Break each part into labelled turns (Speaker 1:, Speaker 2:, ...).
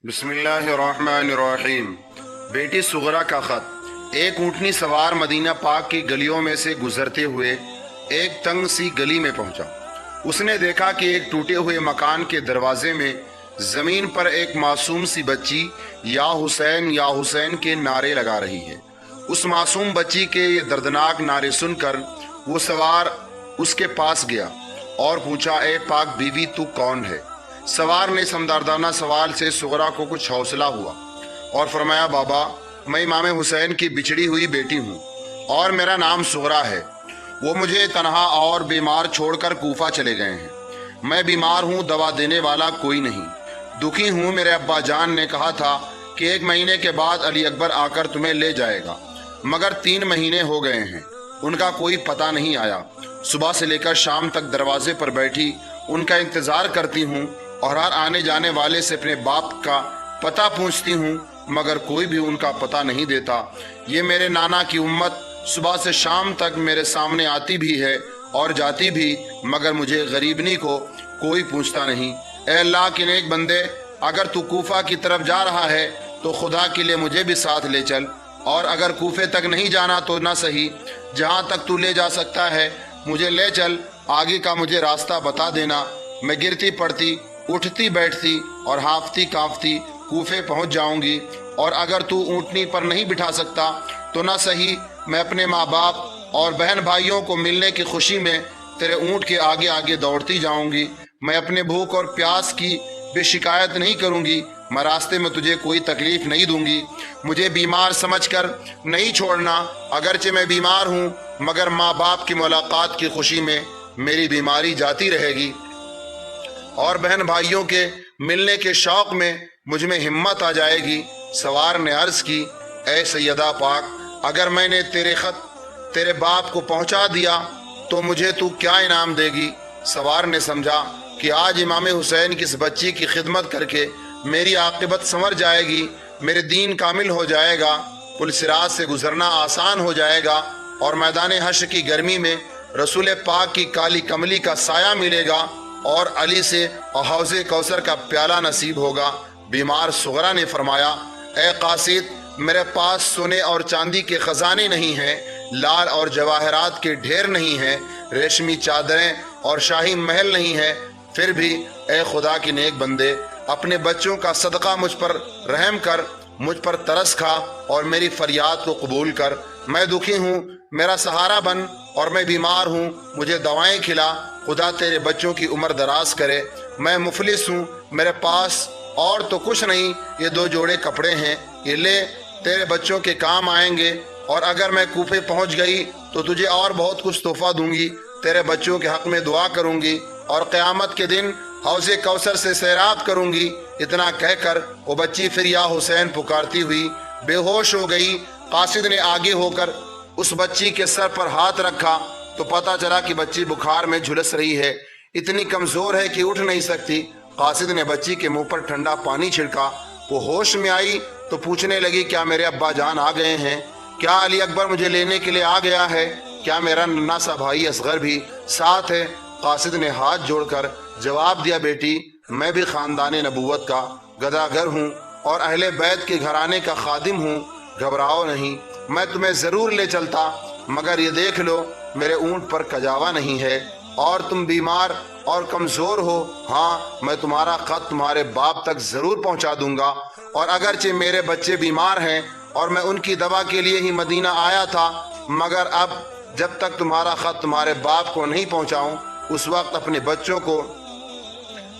Speaker 1: بسم اللہ الرحمن الرحیم۔ بیٹی سغرا کا خط۔ ایک اونٹنی سوار مدینہ پاک کی گلیوں میں سے گزرتے ہوئے ایک تنگ سی گلی میں پہنچا۔ اس نے دیکھا کہ ایک ٹوٹے ہوئے مکان کے دروازے میں زمین پر ایک معصوم سی بچی یا حسین کے نعرے لگا رہی ہے۔ اس معصوم بچی کے یہ دردناک نعرے سن کر وہ سوار اس کے پاس گیا اور پوچھا، اے پاک بیوی تو کون ہے؟ سوار نے سمدردانہ سوال سے سغرا کو کچھ حوصلہ ہوا اور فرمایا، بابا میں امام حسین کی بچھڑی ہوئی بیٹی ہوں اور میرا نام سغرا ہے۔ وہ مجھے تنہا اور بیمار چھوڑ کر کوفہ چلے گئے ہیں۔ میں بیمار ہوں، دوا دینے والا کوئی نہیں، دکھی ہوں۔ میرے ابا جان نے کہا تھا کہ 1 مہینے کے بعد علی اکبر آ کر تمہیں لے جائے گا، مگر 3 مہینے ہو گئے ہیں، ان کا کوئی پتہ نہیں آیا۔ صبح سے لے کر شام تک دروازے پر بیٹھی ان کا انتظار کرتی ہوں اور ہر آنے جانے والے سے اپنے باپ کا پتہ پوچھتی ہوں، مگر کوئی بھی ان کا پتہ نہیں دیتا۔ یہ میرے نانا کی امت صبح سے شام تک میرے سامنے آتی بھی ہے اور جاتی بھی، مگر مجھے غریبنی کو کوئی پوچھتا نہیں۔ اے اللہ کے نیک بندے، اگر تو کوفہ کی طرف جا رہا ہے تو خدا کے لیے مجھے بھی ساتھ لے چل، اور اگر کوفے تک نہیں جانا تو نہ صحیح، جہاں تک تو لے جا سکتا ہے مجھے لے چل، آگے کا مجھے راستہ بتا دینا۔ میں گرتی پڑتی، اٹھتی بیٹھتی اور ہانفتی کانپتی کوفے پہنچ جاؤں گی، اور اگر تو اونٹنی پر نہیں بٹھا سکتا تو نہ صحیح، میں اپنے ماں باپ اور بہن بھائیوں کو ملنے کی خوشی میں تیرے اونٹ کے آگے آگے دوڑتی جاؤں گی۔ میں اپنے بھوک اور پیاس کی بے شکایت نہیں کروں گی، میں راستے میں تجھے کوئی تکلیف نہیں دوں گی۔ مجھے بیمار سمجھ کر نہیں چھوڑنا، اگرچہ میں بیمار ہوں، مگر ماں باپ کی ملاقات کی خوشی میں میری بیماری جاتی رہے گی، اور بہن بھائیوں کے ملنے کے شوق میں مجھ میں ہمت آ جائے گی۔ سوار نے عرض کی، اے سیدہ پاک، اگر میں نے تیرے خط تیرے باپ کو پہنچا دیا تو مجھے تو کیا انعام دے گی؟ سوار نے سمجھا کہ آج امام حسین کی اس بچی کی خدمت کر کے میری عاقبت سنور جائے گی، میرے دین کامل ہو جائے گا، پل صراط سے گزرنا آسان ہو جائے گا، اور میدان حشر کی گرمی میں رسول پاک کی کالی کملی کا سایہ ملے گا، اور علی سے حوض کوثر کا پیالہ نصیب ہوگا۔ بیمار سغرا نے فرمایا، اے قاصد، میرے پاس سونے اور چاندی کے خزانے نہیں ہیں، لال اور جواہرات کے ڈھیر نہیں ہیں، ریشمی چادریں اور شاہی محل نہیں ہیں، پھر بھی اے خدا کے نیک بندے، اپنے بچوں کا صدقہ مجھ پر رحم کر، مجھ پر ترس کھا اور میری فریاد کو قبول کر۔ میں دکھی ہوں، میرا سہارا بن، اور میں بیمار ہوں، مجھے دوائیں کھلا۔ خدا تیرے بچوں کی عمر دراز کرے۔ میں مفلس ہوں، میرے پاس اور تو کچھ نہیں، یہ 2 جوڑے کپڑے ہیں، یہ لے، تیرے بچوں کے کام آئیں گے، اور اگر میں کوفے پہنچ گئی تو تجھے اور بہت کچھ تحفہ دوں گی، تیرے بچوں کے حق میں دعا کروں گی، اور قیامت کے دن حوض کوثر سے سیراب کروں گی۔ اتنا کہہ کر وہ بچی پھر یا حسین پکارتی ہوئی بے ہوش ہو گئی۔ قاصد نے آگے ہو کر اس بچی کے سر پر ہاتھ رکھا تو پتہ چلا کہ بچی بخار میں جھلس رہی ہے، اتنی کمزور ہے کہ اٹھ نہیں سکتی۔ قاصد نے بچی کے منہ پر ٹھنڈا پانی چھڑکا، وہ ہوش میں آئی تو پوچھنے لگی، کیا میرے ابا جان آ گئے ہیں؟ کیا علی اکبر مجھے لینے کے لیے آ گیا ہے؟ کیا میرا ننھا سا بھائی اصغر بھی ساتھ ہے؟ قاصد نے ہاتھ جوڑ کر جواب دیا، بیٹی، میں بھی خاندان نبوت کا گداگر ہوں اور اہل بیت کے گھرانے کا خادم ہوں، گھبراؤ نہیں، میں تمہیں ضرور لے چلتا، مگر یہ دیکھ لو میرے اونٹ پر کجاوا نہیں ہے، اور تم بیمار اور کمزور ہو۔ ہاں، میں تمہارا خط تمہارے باپ تک ضرور پہنچا دوں گا، اور اگرچہ میرے بچے بیمار ہیں اور میں ان کی دوا کے لیے ہی مدینہ آیا تھا، مگر اب جب تک تمہارا خط تمہارے باپ کو نہیں پہنچاؤں اس وقت اپنے بچوں کو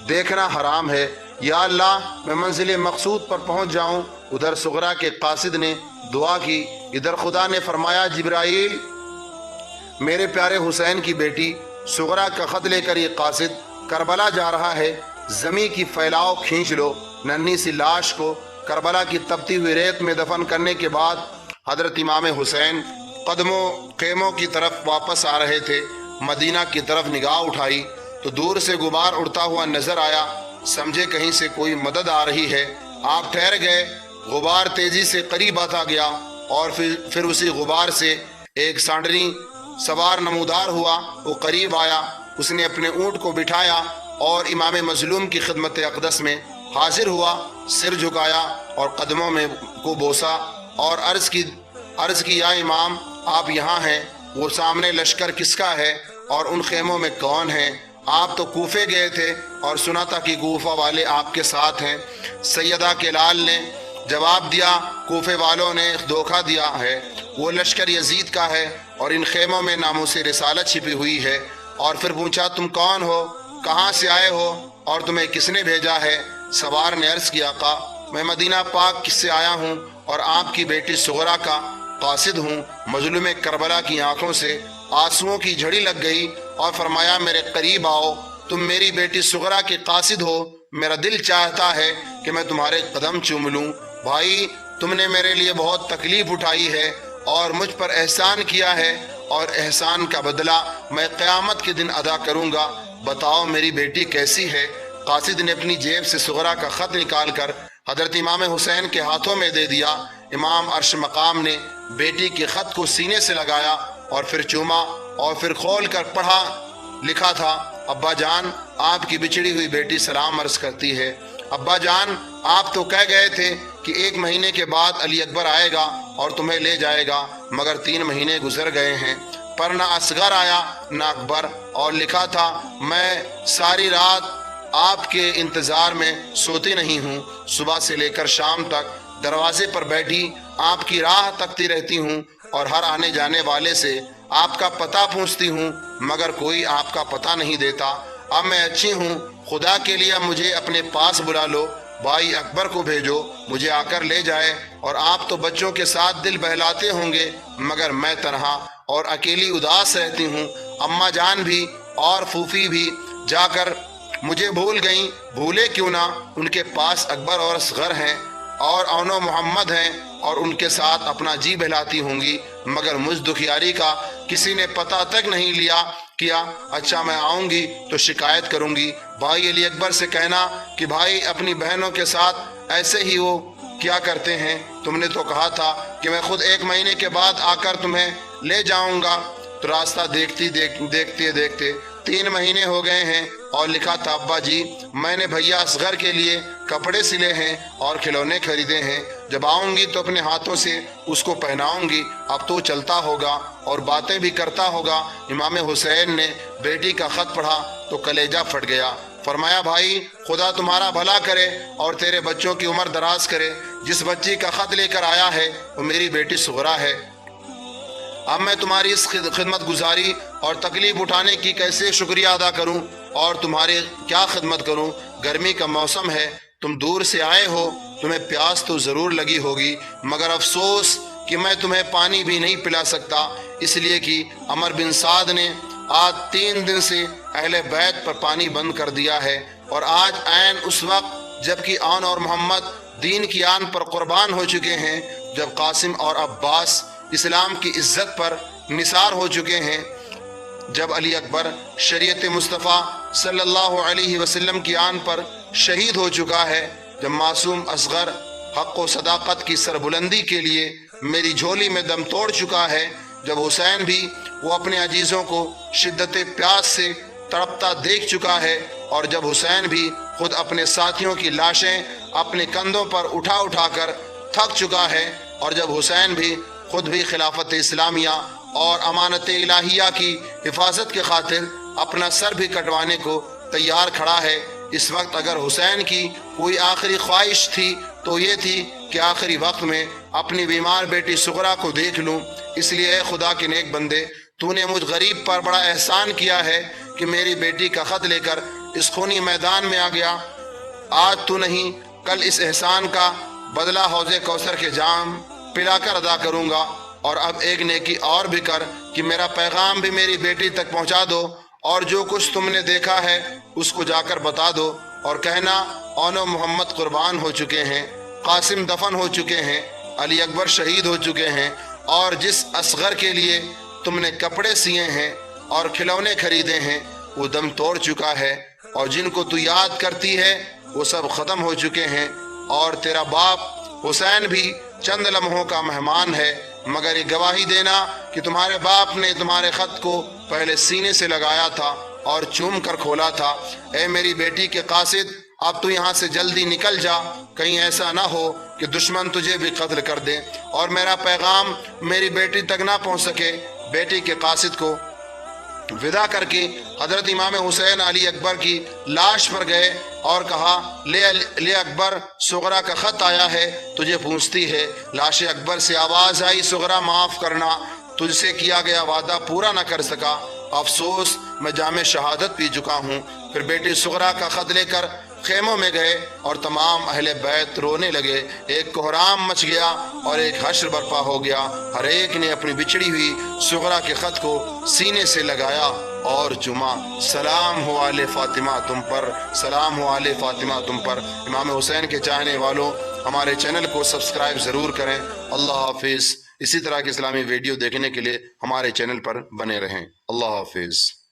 Speaker 1: دیکھنا حرام ہے۔ یا اللہ، میں منزل مقصود پر پہنچ جاؤں۔ ادھر سغرا کے قاصد نے دعا کی، ادھر خدا نے فرمایا، جبرائیل، میرے پیارے حسین کی بیٹی سغرا کا خط لے کر یہ قاصد کربلا جا رہا ہے، زمین کی پھیلاؤ کھینچ لو۔ ننھی سی لاش کو کربلا کی تپتی ہوئی ریت میں دفن کرنے کے بعد حضرت امام حسین قدموں خیموں کی طرف واپس آ رہے تھے۔ مدینہ کی طرف نگاہ اٹھائی تو دور سے غبار اڑتا ہوا نظر آیا، سمجھے کہیں سے کوئی مدد آ رہی ہے۔ آپ ٹھہر گئے، غبار تیزی سے قریب آتا گیا، اور پھر اسی غبار سے ایک سانڈنی سوار نمودار ہوا، وہ قریب آیا، اس نے اپنے اونٹ کو بٹھایا اور امام مظلوم کی خدمت اقدس میں حاضر ہوا، سر جھکایا اور قدموں میں کو بوسا اور عرض کی یا امام آپ یہاں ہیں، وہ سامنے لشکر کس کا ہے اور ان خیموں میں کون ہیں؟ آپ تو کوفے گئے تھے اور سنا تھا کہ کوفہ والے آپ کے ساتھ ہیں۔ سیدہ کے لال نے جواب دیا، کوفے والوں نے دھوکہ دیا ہے، وہ لشکر یزید کا ہے اور ان خیموں میں ناموس رسالت چھپی ہوئی ہے۔ اور پھر پوچھا تم کون ہو، کہاں سے آئے ہو اور تمہیں کس نے بھیجا ہے؟ سوار نے عرض کیا، آقا میں مدینہ پاک سے آیا ہوں اور آپ کی بیٹی سغرا کا قاصد ہوں۔ مظلوم کربلا کی آنکھوں سے آنسوؤں کی جھڑی لگ گئی اور فرمایا میرے قریب آؤ، تم میری بیٹی سغرا کے قاصد ہو، میرا دل چاہتا ہے کہ میں تمہارے قدم چوم لوں۔ بھائی تم نے میرے لیے بہت تکلیف اٹھائی ہے اور مجھ پر احسان کیا ہے، اور احسان کا بدلہ میں قیامت کے دن ادا کروں گا۔ بتاؤ میری بیٹی کیسی ہے؟ قاصد نے اپنی جیب سے سغرا کا خط نکال کر حضرت امام حسین کے ہاتھوں میں دے دیا۔ امام عرش مقام نے بیٹی کے خط کو سینے سے لگایا اور پھر چوما اور پھر کھول کر پڑھا۔ لکھا تھا، ابا جان آپ کی بچھڑی ہوئی بیٹی سلام عرض کرتی ہے۔ ابا جان آپ تو کہہ گئے تھے کہ 1 مہینے کے بعد علی اکبر آئے گا اور تمہیں لے جائے گا، مگر 3 مہینے گزر گئے ہیں، پر نہ اصغر آیا نہ اکبر۔ اور لکھا تھا، میں ساری رات آپ کے انتظار میں سوتی نہیں ہوں، صبح سے لے کر شام تک دروازے پر بیٹھی آپ کی راہ تکتی رہتی ہوں اور ہر آنے جانے والے سے آپ کا پتہ پوچھتی ہوں، مگر کوئی آپ کا پتہ نہیں دیتا۔ اب میں اچھی ہوں، خدا کے لیے مجھے اپنے پاس بلا لو، بھائی اکبر کو بھیجو مجھے آ کر لے جائے۔ اور آپ تو بچوں کے ساتھ دل بہلاتے ہوں گے، مگر میں تنہا اور اکیلی اداس رہتی ہوں۔ اماں جان بھی اور پھوپھی بھی جا کر مجھے بھول گئیں، بھولے کیوں نہ، ان کے پاس اکبر اور اصغر ہیں اور اون و محمد ہیں اور ان کے ساتھ اپنا جی بہلاتی ہوں گی، مگر مجھ دکھیاری کا کسی نے پتہ تک نہیں کیا۔ اچھا میں آؤں گی تو شکایت کروں گی۔ بھائی علی اکبر سے کہنا کہ بھائی اپنی بہنوں کے ساتھ ایسے ہی وہ کیا کرتے ہیں، تم نے تو کہا تھا کہ میں خود 1 مہینے کے بعد آ کر تمہیں لے جاؤں گا۔ تو راستہ دیکھتے 3 مہینے ہو گئے ہیں۔ اور لکھا تھا، ابا جی میں نے بھیا اصغر کے لیے کپڑے سلے ہیں اور کھلونے خریدے ہیں، جب آؤں گی تو اپنے ہاتھوں سے اس کو پہناؤں گی، اب تو چلتا ہوگا اور باتیں بھی کرتا ہوگا۔ امام حسین نے بیٹی کا خط پڑھا تو کلیجہ پھٹ گیا۔ فرمایا، بھائی خدا تمہارا بھلا کرے اور تیرے بچوں کی عمر دراز کرے۔ جس بچی کا خط لے کر آیا ہے وہ میری بیٹی سغرا ہے۔ اب میں تمہاری اس خدمت گزاری اور تکلیف اٹھانے کی کیسے شکریہ ادا کروں اور تمہاری کیا خدمت کروں؟ گرمی کا موسم ہے، تم دور سے آئے ہو، تمہیں پیاس تو ضرور لگی ہوگی، مگر افسوس کہ میں تمہیں پانی بھی نہیں پلا سکتا، اس لیے کہ عمر بن سعد نے آج 3 دن سے اہل بیت پر پانی بند کر دیا ہے، اور آج عین اس وقت جبکہ آن اور محمد دین کی آن پر قربان ہو چکے ہیں، جب قاسم اور عباس اسلام کی عزت پر نثار ہو چکے ہیں، جب علی اکبر شریعت مصطفیٰ صلی اللہ علیہ وسلم کی آن پر شہید ہو چکا ہے، جب معصوم اصغر حق و صداقت کی سربلندی کے لیے میری جھولی میں دم توڑ چکا ہے، جب حسین بھی وہ اپنے عزیزوں کو شدت پیاس سے تڑپتا دیکھ چکا ہے، اور جب حسین بھی خود اپنے ساتھیوں کی لاشیں اپنے کندھوں پر اٹھا کر تھک چکا ہے، اور جب حسین بھی خود بھی خلافت اسلامیہ اور امانت الہیہ کی حفاظت کے خاطر اپنا سر بھی کٹوانے کو تیار کھڑا ہے، اس وقت اگر حسین کی کوئی آخری خواہش تھی تو یہ تھی کہ آخری وقت میں اپنی بیمار بیٹی سغرا کو دیکھ لوں۔ اس لیے اے خدا کے نیک بندے، تو نے مجھ غریب پر بڑا احسان کیا ہے کہ میری بیٹی کا خط لے کر اس خونی میدان میں آ گیا۔ آج تو نہیں، کل اس احسان کا بدلہ حوض کوثر کے جام پلا کر ادا کروں گا۔ اور اب ایک نیکی اور بھی کر کہ میرا پیغام بھی میری بیٹی تک پہنچا دو، اور جو کچھ تم نے دیکھا ہے اس کو جا کر بتا دو، اور کہنا اون و محمد قربان ہو چکے ہیں، قاسم دفن ہو چکے ہیں، علی اکبر شہید ہو چکے ہیں، اور جس اصغر کے لیے تم نے کپڑے سیے ہیں اور کھلونے خریدے ہیں وہ دم توڑ چکا ہے، اور جن کو تو یاد کرتی ہے وہ سب ختم ہو چکے ہیں، اور تیرا باپ حسین بھی چند لمحوں کا مہمان ہے، مگر یہ گواہی دینا کہ تمہارے باپ نے تمہارے خط کو پہلے سینے سے لگایا تھا اور چوم کر کھولا تھا۔ اے میری بیٹی کے قاصد، اب تو یہاں سے جلدی نکل جا، کہیں ایسا نہ ہو کہ دشمن تجھے بھی قتل کر دے اور میرا پیغام میری بیٹی تک نہ پہنچ سکے۔ بیٹی کے قاصد کو ودا کر کے حضرت امام حسین علی اکبر کی لاش پر گئے اور کہا، لے اکبر، صغرا کا خط آیا ہے، تجھے پوچھتی ہے۔ لاش اکبر سے آواز آئی، صغرا معاف کرنا، تجھ سے کیا گیا وعدہ پورا نہ کر سکا، افسوس میں جام شہادت پی چکا ہوں۔ پھر بیٹی صغرا کا خط لے کر خیموں میں گئے اور تمام اہل بیت رونے لگے۔ ایک کوہرام مچ گیا اور ایک حشر برپا ہو گیا۔ ہر ایک نے اپنی بچھڑی ہوئی صغرا کے خط کو سینے سے لگایا اور چوما۔ سلام ہو آل فاطمہ تم پر، سلام ہو آل فاطمہ تم پر۔ امام حسین کے چاہنے والوں، ہمارے چینل کو سبسکرائب ضرور کریں۔ اللہ حافظ۔ اسی طرح کی اسلامی ویڈیو دیکھنے کے لیے ہمارے چینل پر بنے رہیں۔ اللہ حافظ۔